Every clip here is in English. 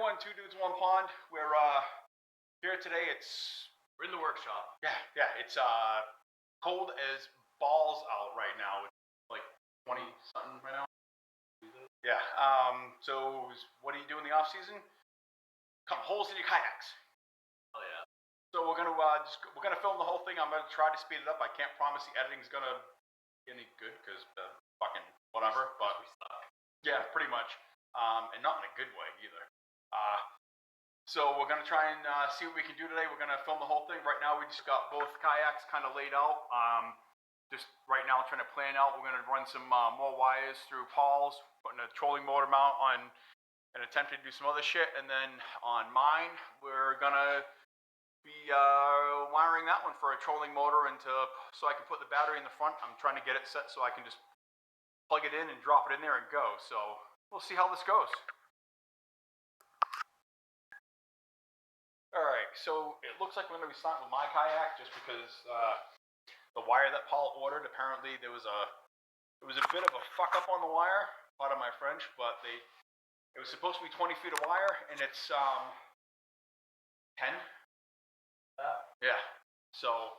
everyone, two dudes, one pond. We're here today. We're in the workshop. Yeah. It's cold as balls out right now. It's like 20 something right now. Yeah. So what do you do in the off season? Cut holes in your kayaks. Oh yeah. So we're gonna film the whole thing. I'm gonna try to speed it up. I can't promise the editing's gonna be any good because fucking whatever. But we suck. Yeah, pretty much. And not in a good way either. So we're gonna try and see what we can do today. We're gonna film the whole thing. Right now we just got both kayaks kind of laid out. Just right now trying to plan out. We're gonna run some more wires through Paul's, putting a trolling motor mount on, and attempting to do some other shit. And then on mine, we're gonna be wiring that one for a trolling motor so I can put the battery in the front. I'm trying to get it set so I can just plug it in and drop it in there and go. So we'll see how this goes. Alright, so it looks like we're going to be starting with my kayak just because the wire that Paul ordered, apparently there was a bit of a fuck up on the wire, part of my French, but it was supposed to be 20 feet of wire and it's 10. Yeah, so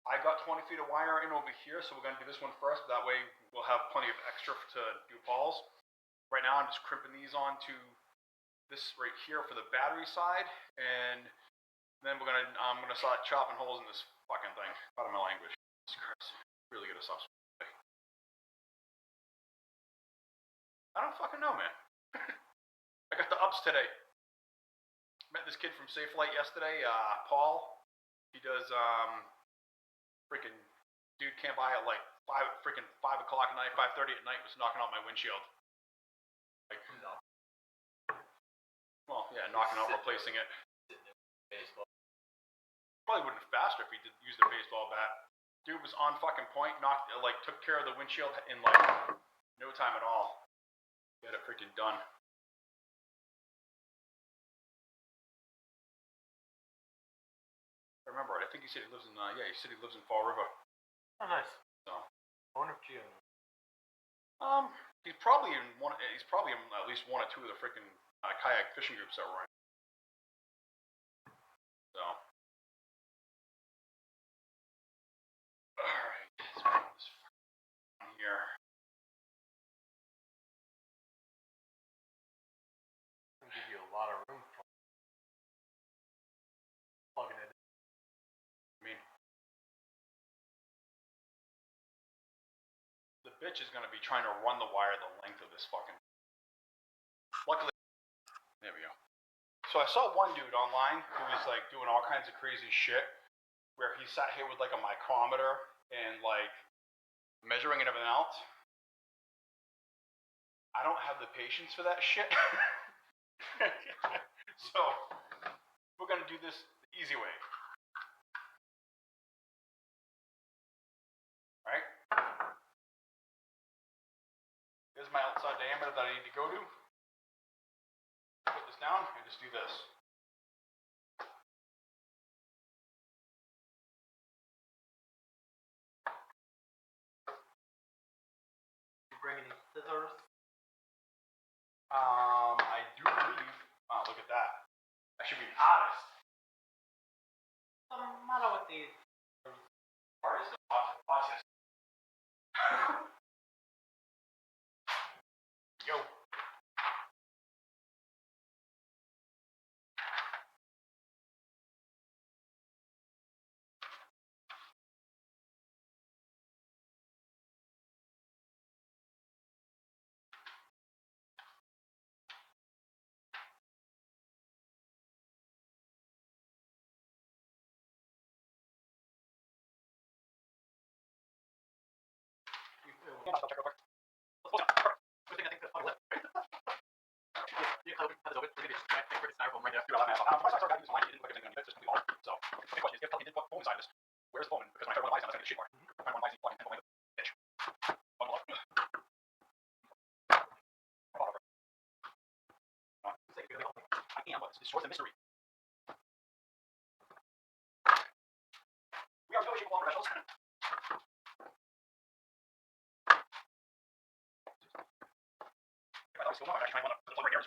I got 20 feet of wire in over here, so we're going to do this one first. That way we'll have plenty of extra to do Paul's. Right now I'm just crimping these onto this right here for the battery side, and then I'm gonna start chopping holes in this fucking thing. Out of my language. Jesus Christ. Really get a soft spot. I don't fucking know, man. I got the ups today. Met this kid from Safe Flight yesterday, Paul. He does freaking dude came by at like 5 o'clock at night, 5:30 at night, was knocking out my windshield. Like no. Well, yeah, knocking out, replacing it. Baseball. Probably wouldn't have faster if he did use the baseball bat. Dude was on fucking point, took care of the windshield in like no time at all. Got it freaking done. I remember it. I think he said he lives in Fall River. Oh, nice. So. I wonder if Gio. He's probably in at least one or two of the freaking kayak fishing groups that we're in. So. Alright, let's put this here. I'll give you a lot of room for plugging it in. I mean, the bitch is going to be trying to run the wire the length of this fucking. Luckily, there we go. So I saw one dude online who was like doing all kinds of crazy shit, where he sat here with like a micrometer and like measuring and everything else. I don't have the patience for that shit. So we're gonna do this the easy way. Alright? Here's my outside diameter that I need to go to. Put this down and just do this. You bring any scissors? I do believe. Oh, look at that. I should be an artist. What's the matter with these? Artist or artist? Yo. Where's Bowman? Because when I heard one of the lights, I was going to shit mark. I find one light, and Bowman, bitch. Bundle up. I am, but it's short the mystery. We are negotiable professionals. If I thought I was still more, I actually might want to put the plug right here.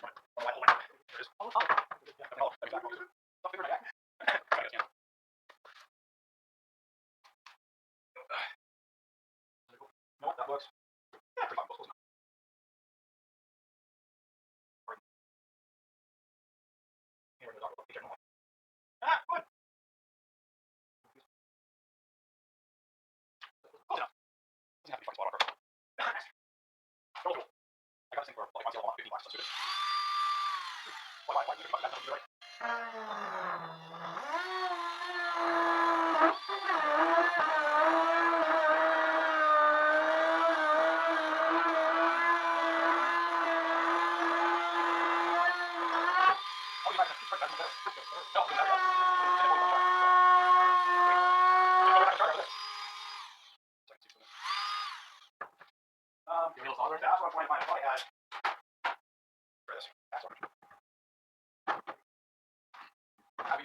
There it is. Oh, enough. Doesn't have to be fucking spot on purpose. Roll tool. I got this thing for like 15 bucks. Let's do this. Why? That's not right. That's what I'm trying to find. I thought I had. For this. That's what I'm trying to find. I have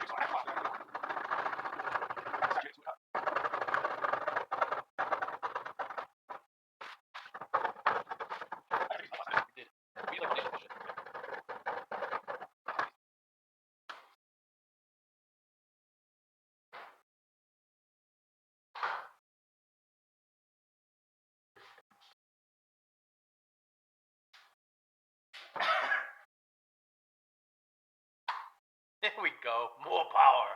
to do Here we go. More power.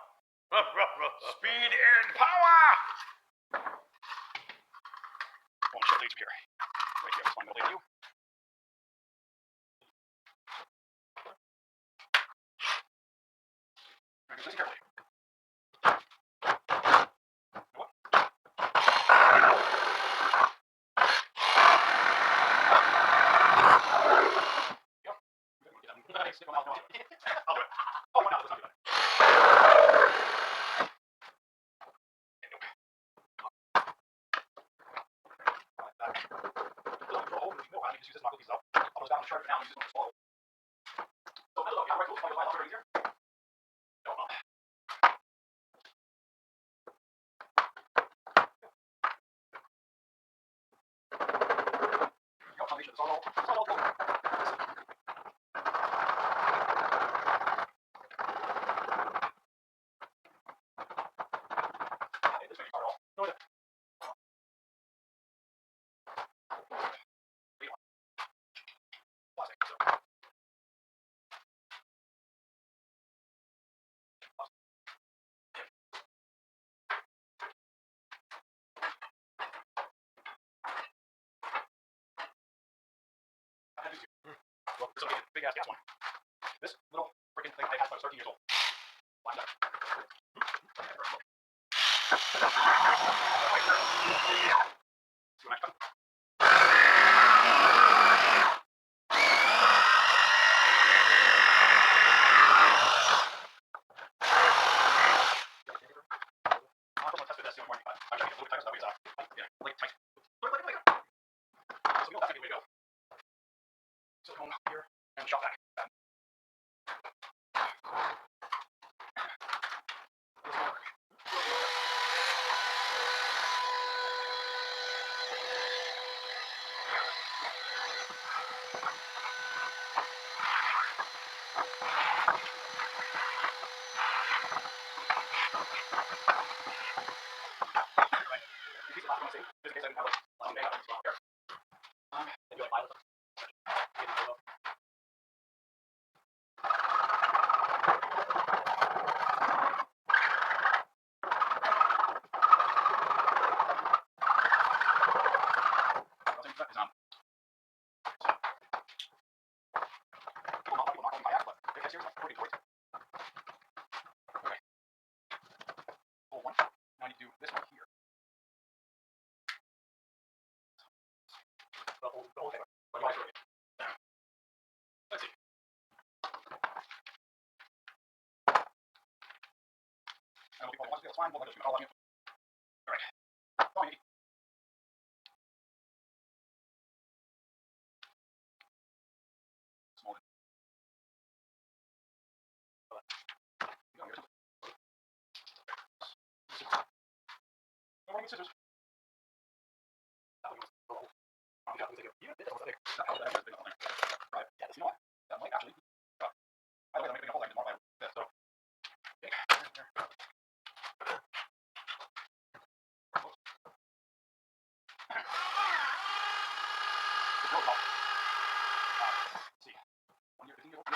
Speed and power! One shot leads me here. Right here, let's find the lady. Listen carefully. What? Yep. Nice. I'll do it. Oh, no, that's not good. I'll just down the chart for now and use this one to swallow. So, this is yeah, right, so it's like a easier. No, no. Go, foundation, it's all cool. This makes it all. No, no. Plastic, so. Well, this will be a big ass gas one. This little freaking thing I had when I was 13 years old. Line up. See what I got? I'm going to test it. That's the only one. I'm trying to get a little tight so that way it's yeah, like tight. So that's a good way to go. Silicone here and shop back. Now I need to do this one here. The whole thing. Let's see. I don't think Paul wants to do that's fine. We'll let you know. Alright. Come on, Iggy. Small. No, here's something. No, we're scissors. That one was a little. I'm going to take it. Yeah, that's big. That was big on there. Right. Yeah, you know what? That might actually. I like that making a whole like more like this. So. Okay. It's real tough. Let's see. 1 year, 15 year old.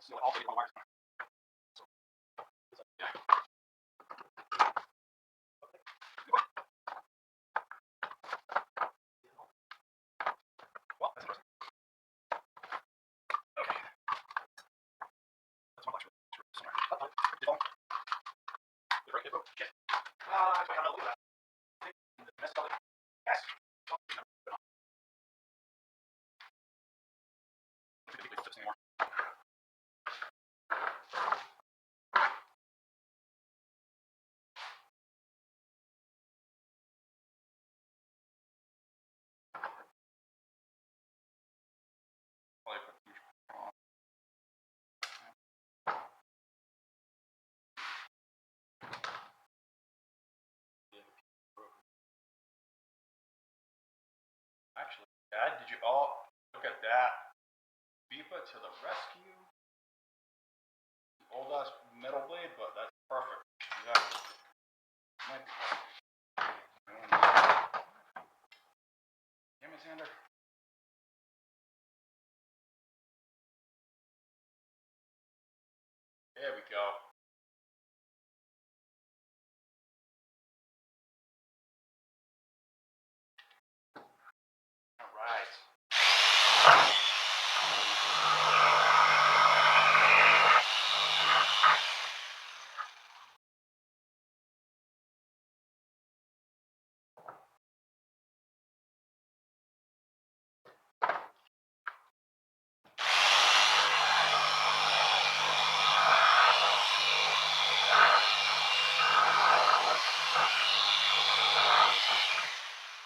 So also on wires. So, yeah. Well, that's interesting. Okay. That's one lecture. Somewhere. Did phone? Did it broke? Shit. I got a look at that. Messed up. Yes. Anymore. Actually, Dad, did you all look at that? Beepa to the rescue. Old ass metal blade, but that's perfect. Exactly. Might be perfect. Damn it, Xander. There we go. All right.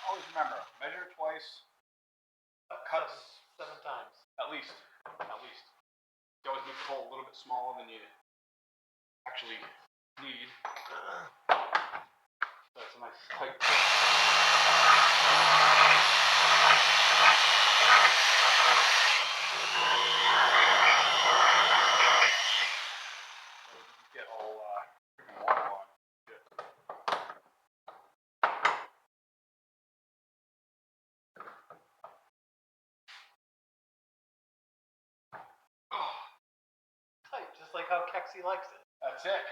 Always remember, measure twice, cuts 7 times. at least. At least. You always make the hole a little bit smaller than you actually need. That's a nice tight fit. Get all freaking waterlogged. Shit. Tight, just like how Kexi likes it. That's it.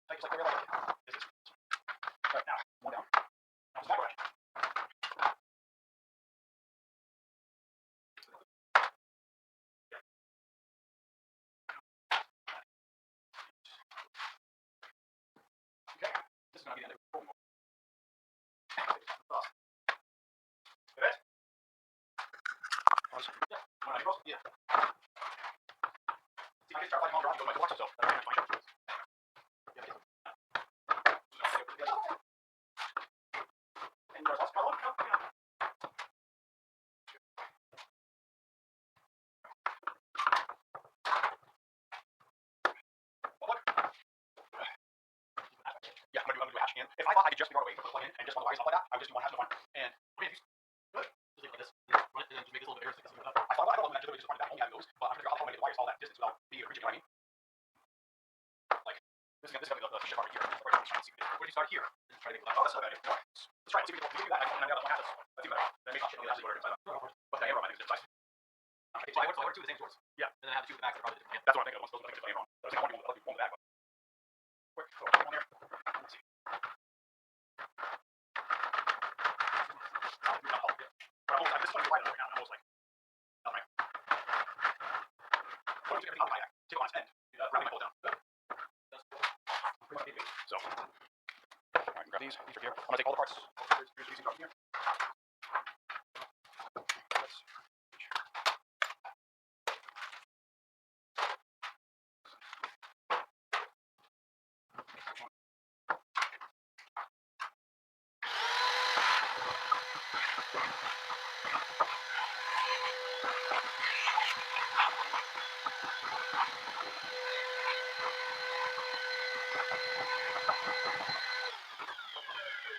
Tight just like the way I like it. This is right now. One down. Now it's back direction. Okay. This is gonna be the end of the recording. Get it? Yeah. Wanna make roast? Yeah. See if I can start lighting on the garage and go back to watch yourself. That's my show. Yeah, yeah. And yours also. Oh, look. Yeah, I'm gonna do a hatch again. If I thought I could just figure out a way to put the plug in and just run the wires off like that, I would just do one hatch in the front. And I mean, good. Just leave it like this. Yeah. Run it and then just make this a little bit bigger so you can see it. I thought I just run it back only having those, but I'm trying to figure out how I get the wires all that distance without being reaching. You know what I mean? Like this is gonna be the shit part right here. Where do you start here? And try to make it. Oh, that's not bad. No. Let's try it. See if we can do that. I don't have one half this. Let's see what happens. Then make shit actually what it is. But the arrow I think is just nice. So I ordered two of the same sorts. Yeah. And then I have the two of the back that are probably different. That's what I think. Those are the things that wrong. So I was thinking I want to do one with that, but quick. So one there. Let's see. This is wide enough right now. I'm almost like, not right. What if you take everything out of my yak? Take it on its end. Rounding my bolt down. So, alright, grab these. These are here. I'm gonna take all the parts. Here's these from here.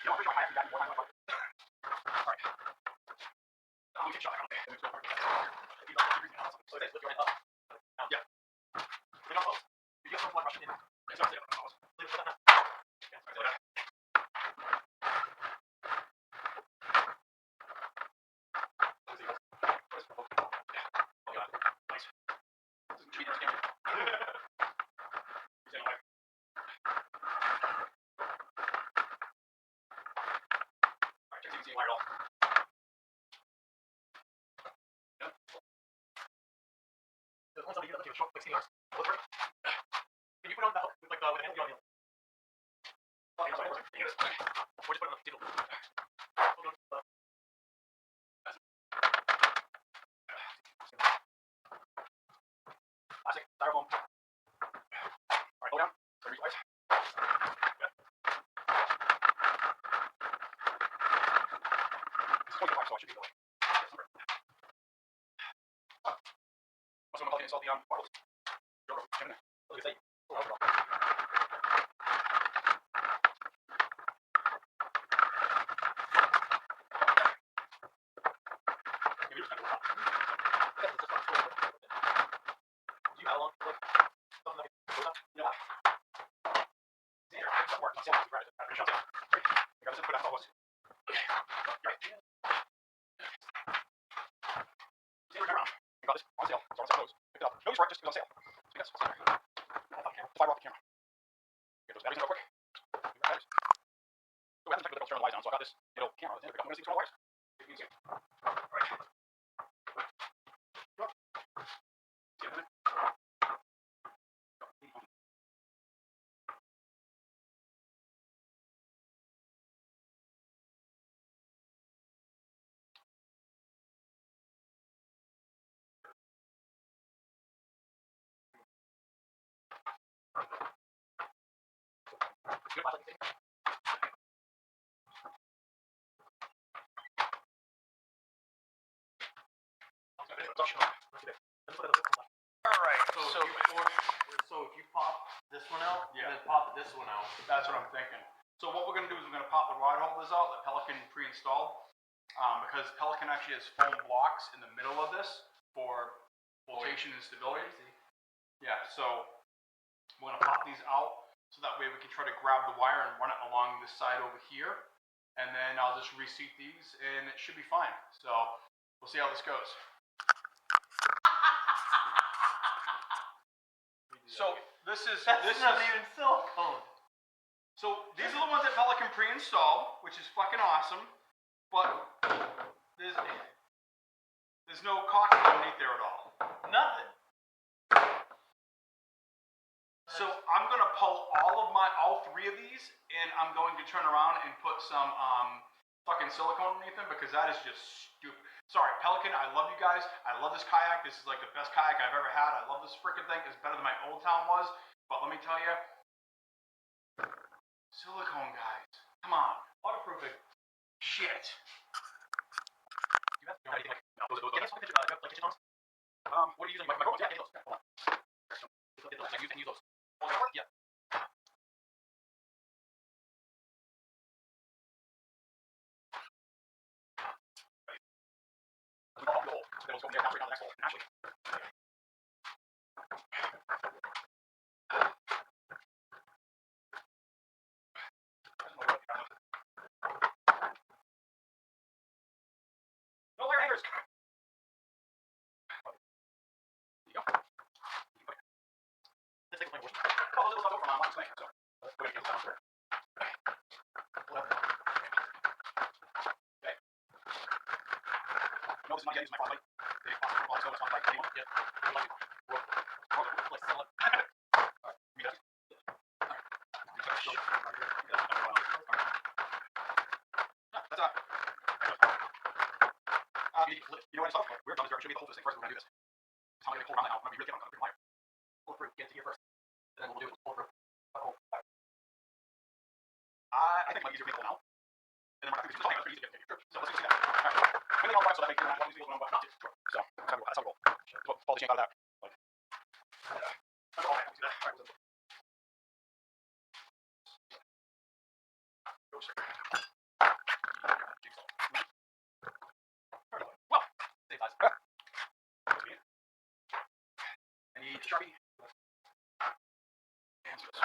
You know, I'm pretty sure I have to do that before I alright. I'm gonna take a shot. Okay. So lift your head up. Yeah. You're not close. You get some blood rushing in. It's not there. Leave it like that. Yeah, right there. Yeah. Can you put on that hook with like with the handle? Or just put it on the table. Plastic, styrofoam. Alright, hold down. Reach twice. Good. This is 25, so I should be going. Also, I'm going to install the bottles. Look at that. Alright, so if you pop this one out, Yeah. and then pop this one out. That's what I'm thinking. So what we're going to do is we're going to pop the rod holders out that Pelican pre-installed, because Pelican actually has foam blocks in the middle of this for flotation and stability. Yeah, so we're going to pop these out so that way we can try to grab the wire and run it along this side over here, and then I'll just reseat these and it should be fine. So we'll see how this goes. So this is That's not even silicone. So these are the ones that Pelican pre-installed, which is fucking awesome. But there's no caulking underneath there at all. Nothing. So I'm gonna pull all three of these, and I'm going to turn around and put some fucking silicone underneath them because that is just stupid. Sorry, Pelican, I love you guys. I love this kayak. This is like the best kayak I've ever had. I love this freaking thing. It's better than my Old Town was. But let me tell you, silicone guys, come on, Waterproofing. shit. You have anything like those like kitchen tongs? What are you using? Microphones? Yeah, get those. Hold on. I can use those. Yeah. No wire hangers. This thing was my worst. Oh, this was left over from my mom's thing, so we're gonna get this down. Okay. No, this is not yet. This is my flashlight. They all so it's not like anyone. Yeah. Let's sell it. Alright, give me that. That's you know what I saw? We're done this. Should be the whole thing first. We're gonna do this. How am I gonna pull around that now? I'm gonna be really careful. I'm gonna wire. Pull through. Get to here first. Then we'll do it. Pull through. I think it might be easier to pull now. And then we're going to do something pretty easy to get through. So let's see that. Alright. I'm going to so that makes it not easy to know, but not to. So that's how we roll. Pull the shank out of that. Like, that's all I have to do that. Alright, well, same size. I need Sharpie. And scissors.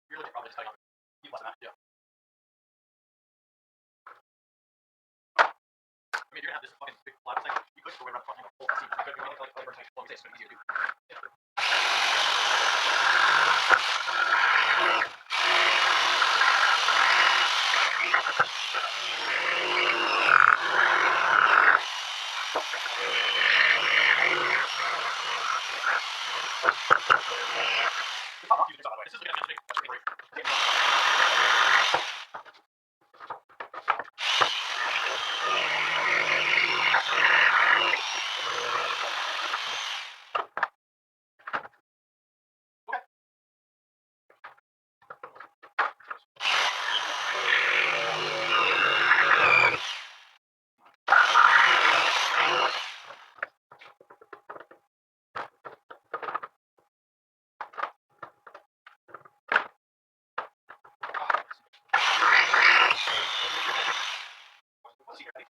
You're looking probably just cutting off. Keep less than that, yeah. I mean, you're gonna have this fucking big flat thing. You could just go around the fucking whole seam. You could do anything like flavor thing. Well, it's easier to do. Yeah. By the way, this is going to be that's pretty great. Let's see here, buddy.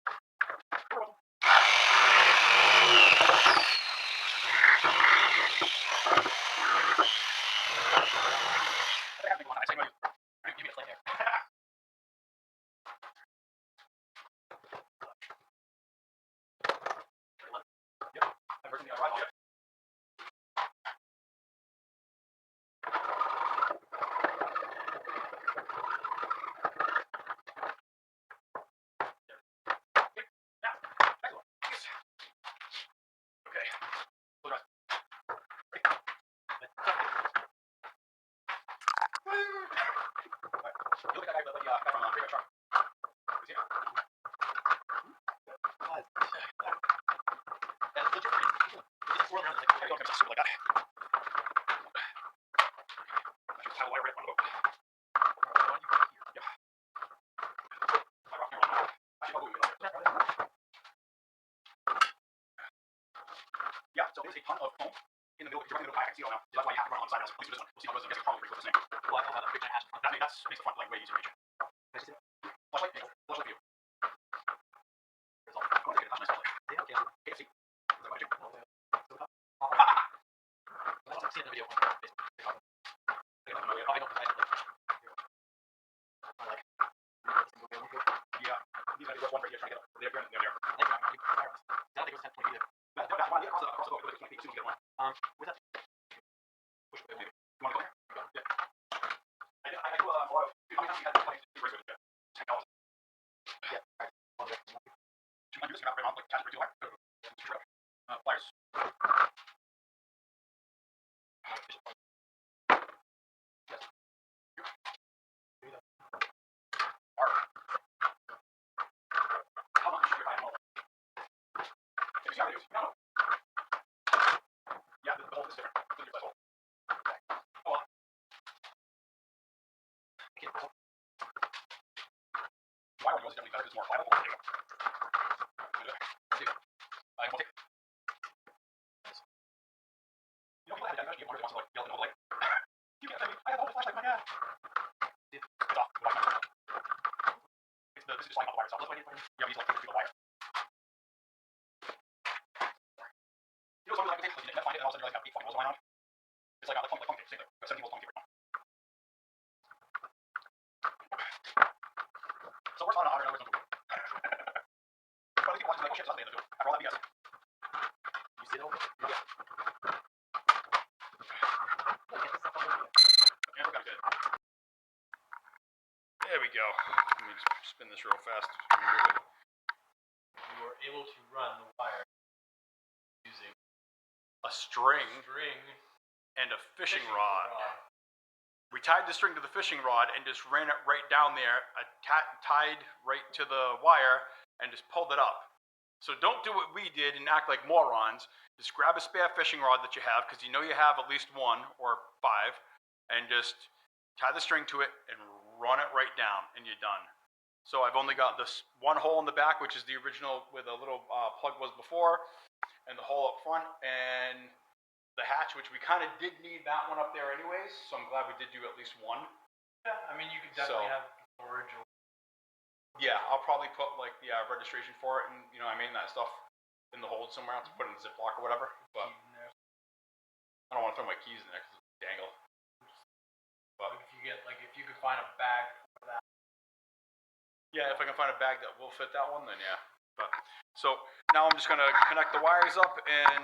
Yeah, so there's a ton of foam in the middle. You're running the middle kayak, I can see it all now. So that's why you have to run alongside us. At least for this one. We'll see how it goes. I guess it's probably pretty close to the same. Well, I don't have a big giant hatch. That makes the front leg way easier to reach. Flashlight view. I want to get a touch myself. KFC. Is that what I do? I don't see it in the video. Yeah, these guys are one right here trying to get up. There. I think it was 10, 20 feet. Across the boat. It was 20 feet. As soon as you get one. Where's that? Push it, maybe. You want to go there? Yeah. I do a lot of. How many times you had this place? $10. Yeah. Do you want to do this? You're not right on like cash for 2 wire? Sure. Pliers. How much should I know? Yeah, the whole is different. The whole. Oh well. Why would you definitely better? It's more pliable. There you go. I won't take it. You know, people have that actually get wants to like yell and like, you can't tell me, I have a whole flashlight, my god. It's off. This is just like off the wire itself. Yeah, he's like through the wire. You know, something like you can't find it, and all of a sudden you realize you have 8 fucking holes lying on. It's like the plum tape, same thing. Got 17 holes plum tape right now. So we're talking about $100 but I think people watch like, oh shit, that's what they end up doing. After all that BS. You see it over? Yeah. Yeah, that's good. There we go. Let me just spin this real fast. You were able to run the wire using A string and a fishing rod. We tied the string to the fishing rod and just ran it right down there, tied right to the wire, and just pulled it up. So don't do what we did and act like morons. Just grab a spare fishing rod that you have, because you know you have at least 1 or 5, and just tie the string to it and run it right down, and you're done. So I've only got this one hole in the back, which is the original where the little plug was before, and the hole up front, and the hatch, which we kind of did need that one up there anyways, so I'm glad we did do at least one. Yeah, I mean, you could definitely have storage. Yeah, I'll probably put like the registration for it, and you know, I mean that stuff in the hold somewhere else, put it in a Ziploc or whatever. But I don't want to throw my keys in there because it's dangle. But if you could find a bag for that. Yeah, if I can find a bag that will fit that one, then yeah. But so now I'm just gonna connect the wires up in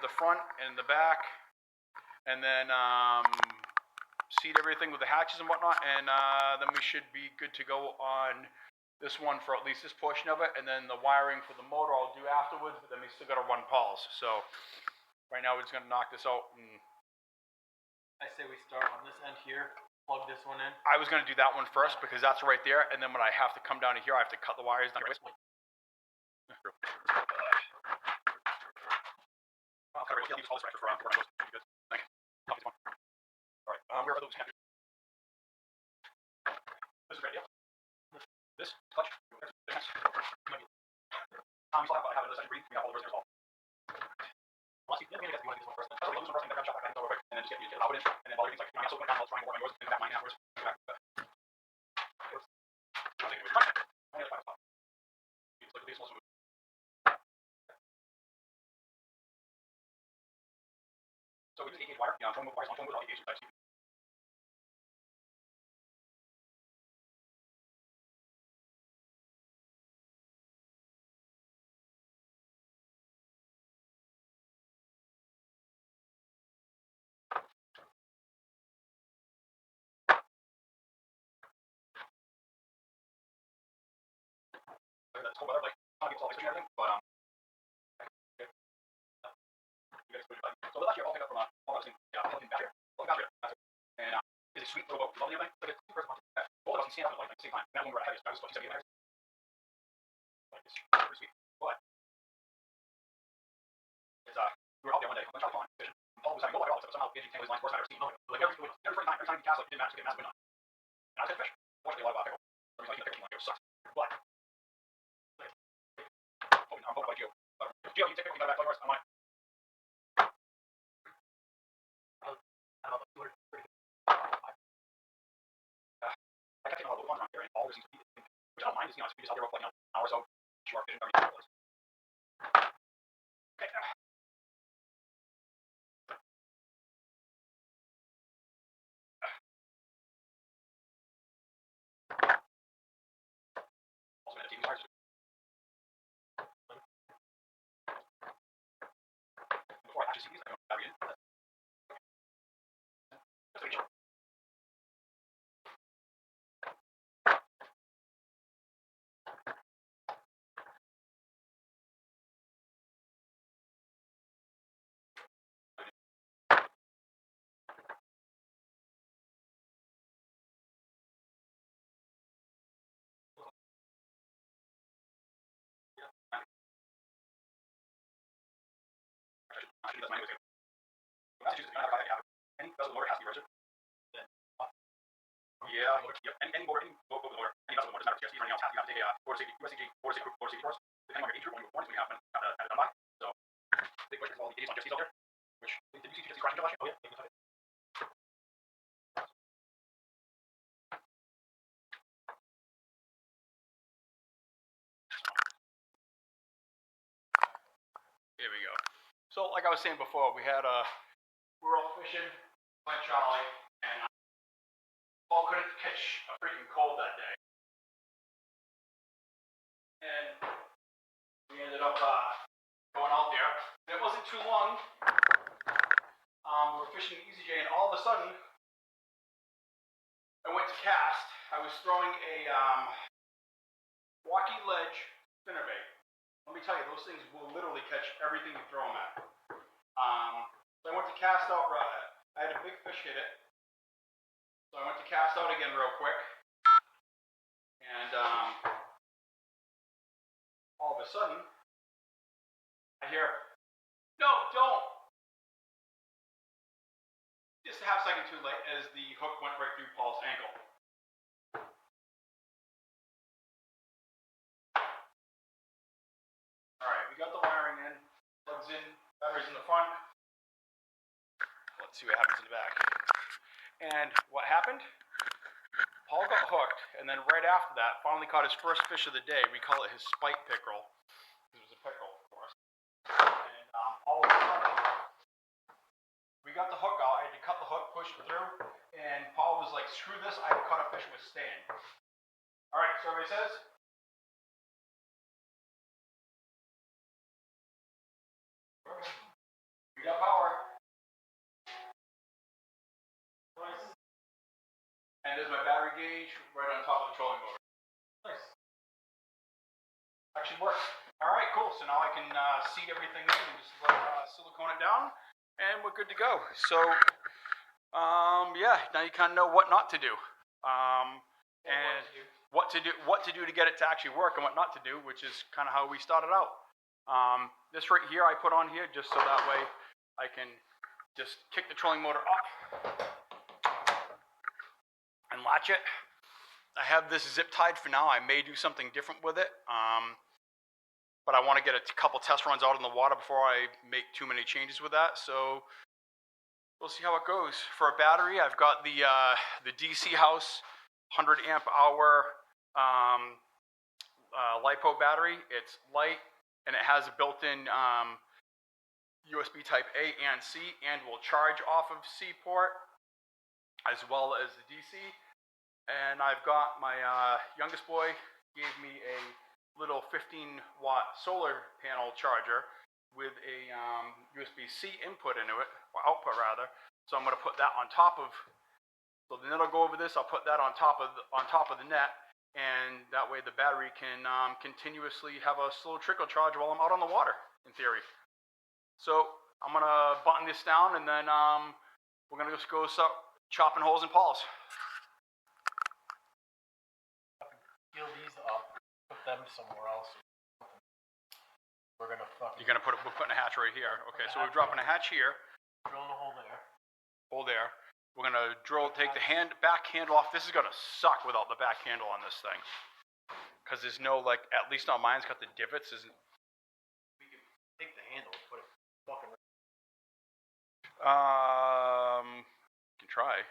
the front and the back, and then seat everything with the hatches and whatnot, and then we should be good to go on this one for at least this portion of it, and then the wiring for the motor I'll do afterwards. But then we still gotta run Paul's. So Right now we're just gonna knock this out. And I say we start on this end here, plug this one in. I was gonna do that one first because that's right there, and then when I have to come down to here, I have to cut the wires down. Where are those connectors? This is right, yeah. This clutch. There's we still have it on the second read. We have all the rest of it. Unless you get this one first. That's what first thing that got shot back over quick, and then just get it out in, and then while everything's like, I'm also going to try and work on yours, and back mine afterwards. Back. I think it was right. I had a 5 spot. It's like a baseball swing. So we use 8-gauge wire. Yeah, I'm throwing wires on 8 gauge type. That's cool weather, like, kind of gets all extra and everything, but, okay. You guys put it back. So last year, I'll pick up from, all those things, yeah, I'll back here, that's it. And, is it sweet for about lovely everything? Like, it's super responsive. Both of us can stand up at, like, the same time. And that one we're at heaviest, I was supposed to be 70 Like, it's pretty sweet, but, it's, we were out there one day, on the Charlie Pond, fishing. Paul was having no water all, so somehow, Angie tangled his line, horse had ever seen. Like, every time he cast, like, he didn't match, get mass wind on. And I was like, fish. Fortunately, a lot of pickle. So he's like, the pickle one, it sucks. But, I'm hoping by Gio. Gio, you take it, you got back, plug yours, I'm mine. I kept taking all those ones around here, and all there seems to be, which I don't mind, is, we just out there for like, an hour or so, shark fishing, everything. Okay. Also, man, the TV wires. Before I actually see these, I don't have it in. That's pretty sure. Actually, that's my name. Massachusetts, you don't have a guy that you have. Any vessel motor has to be registered. Yeah, yep. Any motor, any boat with motor, any vessel motor, doesn't matter if it's TSC or anything else, has to take a board safety, USCG, board safety course. Depending on your age group, when you're born, so you have to have it done by. So, big question for all the idiots on jet skis out there. Which, did you see jet skis crashing last year? Oh, yeah. Here we go. So, like I was saying before, we were all fishing, went Charlie, and Paul couldn't catch a freaking cold that day. And we ended up going out there. And it wasn't too long. We were fishing EasyJ, and all of a sudden, I went to cast. I was throwing a walkie ledge spinnerbait. Let me tell you, those things will literally catch everything you throw them at. So I went to cast out. I had a big fish hit it. So I went to cast out again real quick. And all of a sudden, I hear, "No, don't!" Just a half second too late as the hook went right through Paul's ankle. Alright, we got the wiring in, plugs in, batteries in the front. Let's see what happens in the back. And what happened? Paul got hooked, and then right after that, finally caught his first fish of the day. We call it his spike pickerel. It was a pickerel, of course. And all of a sudden, we got the hook out. I had to cut the hook, push it through, and Paul was like, "Screw this! I caught a fish with stand." All right, so everybody says. We got power. Nice. And there's my battery gauge right on top of the trolling motor. Nice. Actually works. All right, cool. So now I can seat everything in and just let silicone tone it down, and we're good to go. So, yeah, now you kind of know what not to do, and what to do to get it to actually work, and what not to do, which is kind of how we started out. This right here I put on here just so that way I can just kick the trolling motor up and latch it. I have this zip tied for now. I may do something different with it, but I want to get a couple test runs out in the water before I make too many changes with that. So we'll see how it goes. For a battery, I've got the DC House 100 amp hour LiPo battery. It's light and it has a built-in USB type A and C, and will charge off of C port as well as the DC. And I've got my youngest boy gave me a little 15-watt solar panel charger with a USB-C input into it, or output rather. So I'm going to put that on top of. So the net will go over this. I'll put that on top of the net, and that way the battery can continuously have a slow trickle charge while I'm out on the water, in theory. So I'm going to button this down, and then we're going to just go start chopping holes in Paul's. Peel these up, put them somewhere else. We're gonna fucking. We're putting a hatch right here. Okay, so we're dropping a hatch here. Drilling a hole there. Hole there. We're gonna take the back handle off. This is gonna suck without the back handle on this thing, because there's no at least on mine's got the divots. Isn't? We can take the handle and put it fucking. Can try.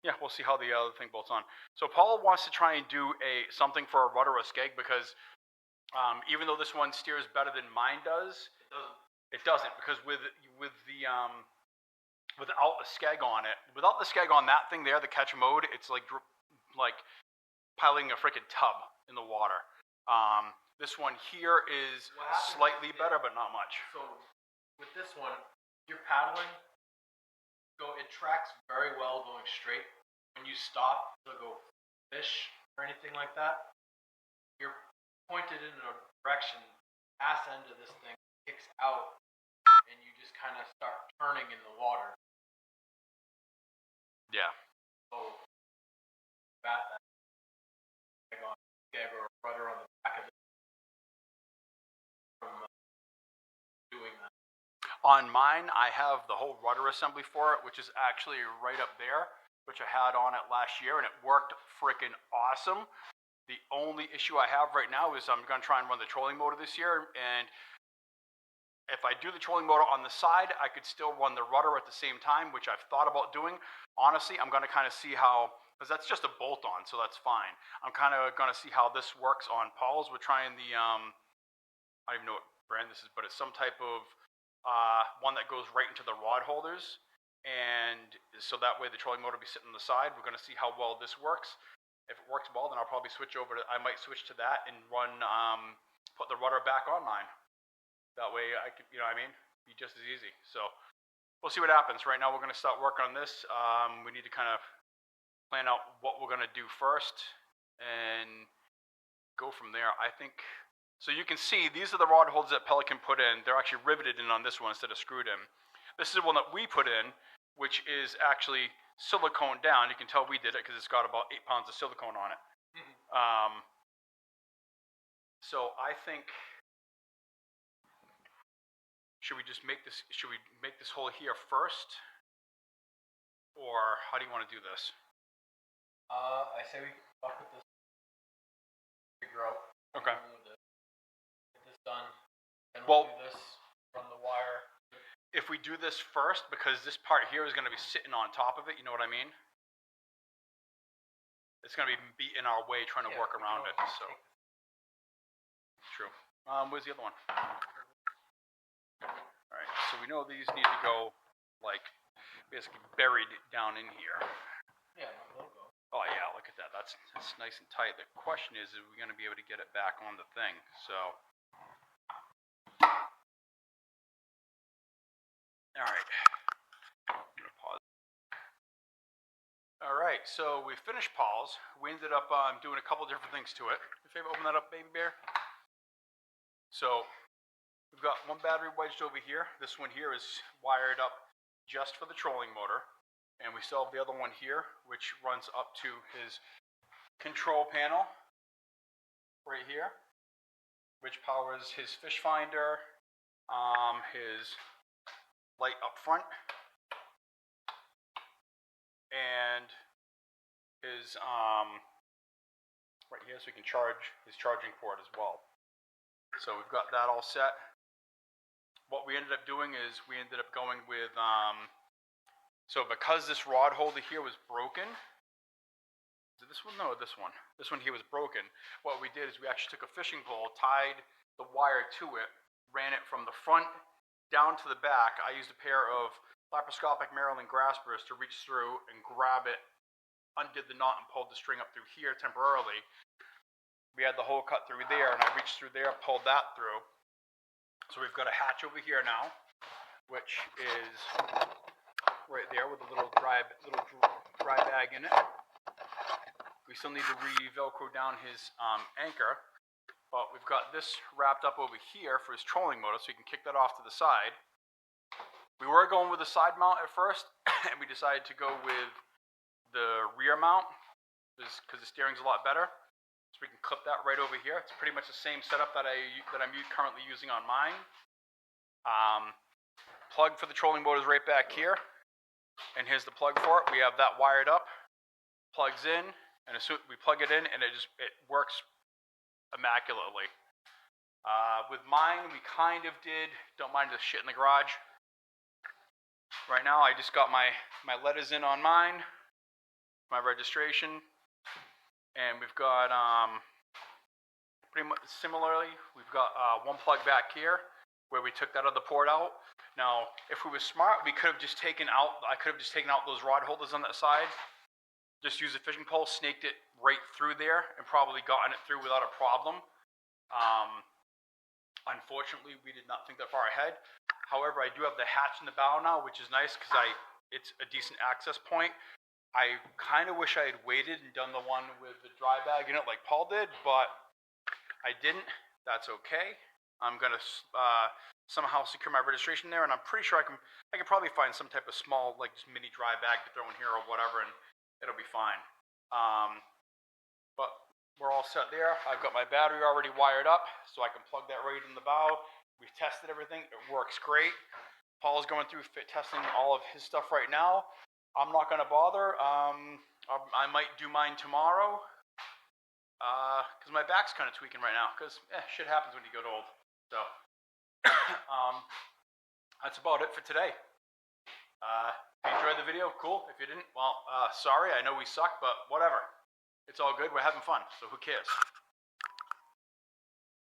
Yeah, we'll see how the other thing bolts on. So Paul wants to try and do something for a rudder or skeg because even though this one steers better than mine does, it doesn't because with the without the skeg on it, without the skeg on that thing there, the catch mode, it's like piling a freaking tub in the water. This one here is slightly better, but not much. So with this one, you're paddling. It tracks very well going straight. When you stop to go fish or anything like that, you're pointed in a direction. Ass end of this thing kicks out, and you just kind of start turning in the water. Yeah. So that skeg or a rudder on the back of it from doing that. On mine, I have the whole rudder assembly for it, which is actually right up there, which I had on it last year, and it worked freaking awesome. The only issue I have right now is I'm going to try and run the trolling motor this year, and if I do the trolling motor on the side, I could still run the rudder at the same time, which I've thought about doing. Honestly, I'm going to kind of see how, because that's just a bolt-on, so that's fine. I'm kind of going to see how this works on Paul's. We're trying the, I don't even know what brand this is, but it's some type of one that goes right into the rod holders, and so that way the trolling motor will be sitting on the side. We're going to see how well this works. If it works well, then I'll probably switch over to, I might switch to that and run, put the rudder back on mine. That way I could, you know what I mean, be just as easy. So we'll see what happens. Right now we're going to start working on this. We need to kind of plan out what we're going to do first and go from there. I think, so you can see these are the rod holders that Pelican put in. They're actually riveted in on this one instead of screwed in. This is one that we put in, which is actually silicone down. You can tell we did it because it's got about 8 pounds of silicone on it. Mm-hmm. So I think, should we make this hole here first? Or how do you want to do this? I say we fuck with this. Figure out. Okay. Get this done. Then Well, we'll do this from the wire. If we do this first, because this part here is going to be sitting on top of it, you know what I mean? It's going to be in our way trying to work around it. So true. Where's the other one? All right. So we know these need to go like basically buried down in here. Yeah, my logo. Oh yeah, look at that. That's nice and tight. The question is we going to be able to get it back on the thing? So. All right. I'm gonna pause. All right. so we finished Paul's. We ended up doing a couple different things to it. Your favorite, open that up, baby bear. So we've got one battery wedged over here. This one here is wired up just for the trolling motor. And we still have the other one here, which runs up to his control panel right here, which powers his fish finder, his light up front, and his right here, so he can charge his charging port as well. So we've got that all set. What we ended up doing is we ended up going with so because this rod holder here was broken, is it this one? No, this one. This one here was broken. What we did is we actually took a fishing pole, tied the wire to it, ran it from the front down to the back. I used a pair of laparoscopic Maryland graspers to reach through and grab it, undid the knot and pulled the string up through here temporarily. We had the hole cut through there, and I reached through there, pulled that through. So we've got a hatch over here now, which is right there with a little dry bag in it. We still need to re-velcro down his anchor, but we've got this wrapped up over here for his trolling motor, so you can kick that off to the side. We were going with the side mount at first, and we decided to go with the rear mount because the steering's a lot better. So we can clip that right over here. It's pretty much the same setup that I'm currently using on mine. Plug for the trolling motor is right back here, and here's the plug for it. We have that wired up, plugs in, and as soon we plug it in, and it works immaculately. With mine, we kind of don't mind the shit in the garage. Right now, I just got my letters in on mine, my registration. And we've got, pretty much similarly, we've got one plug back here where we took that other port out. Now, if we were smart, I could have just taken out those rod holders on that side, just used a fishing pole, snaked it right through there, and probably gotten it through without a problem. Unfortunately, we did not think that far ahead. However, I do have the hatch in the bow now, which is nice because it's a decent access point. I kind of wish I had waited and done the one with the dry bag in it like Paul did, but I didn't. That's okay. I'm gonna somehow secure my registration there, and I'm pretty sure I can probably find some type of small, like just mini dry bag to throw in here or whatever, and it'll be fine. But we're all set there. I've got my battery already wired up, so I can plug that right in the bow. We've tested everything. It works great. Paul's going through testing all of his stuff right now. I'm not going to bother. I might do mine tomorrow because my back's kind of tweaking right now because shit happens when you get old. So that's about it for today. If you enjoyed the video, cool. If you didn't, well, sorry. I know we suck, but whatever. It's all good. We're having fun, so who cares?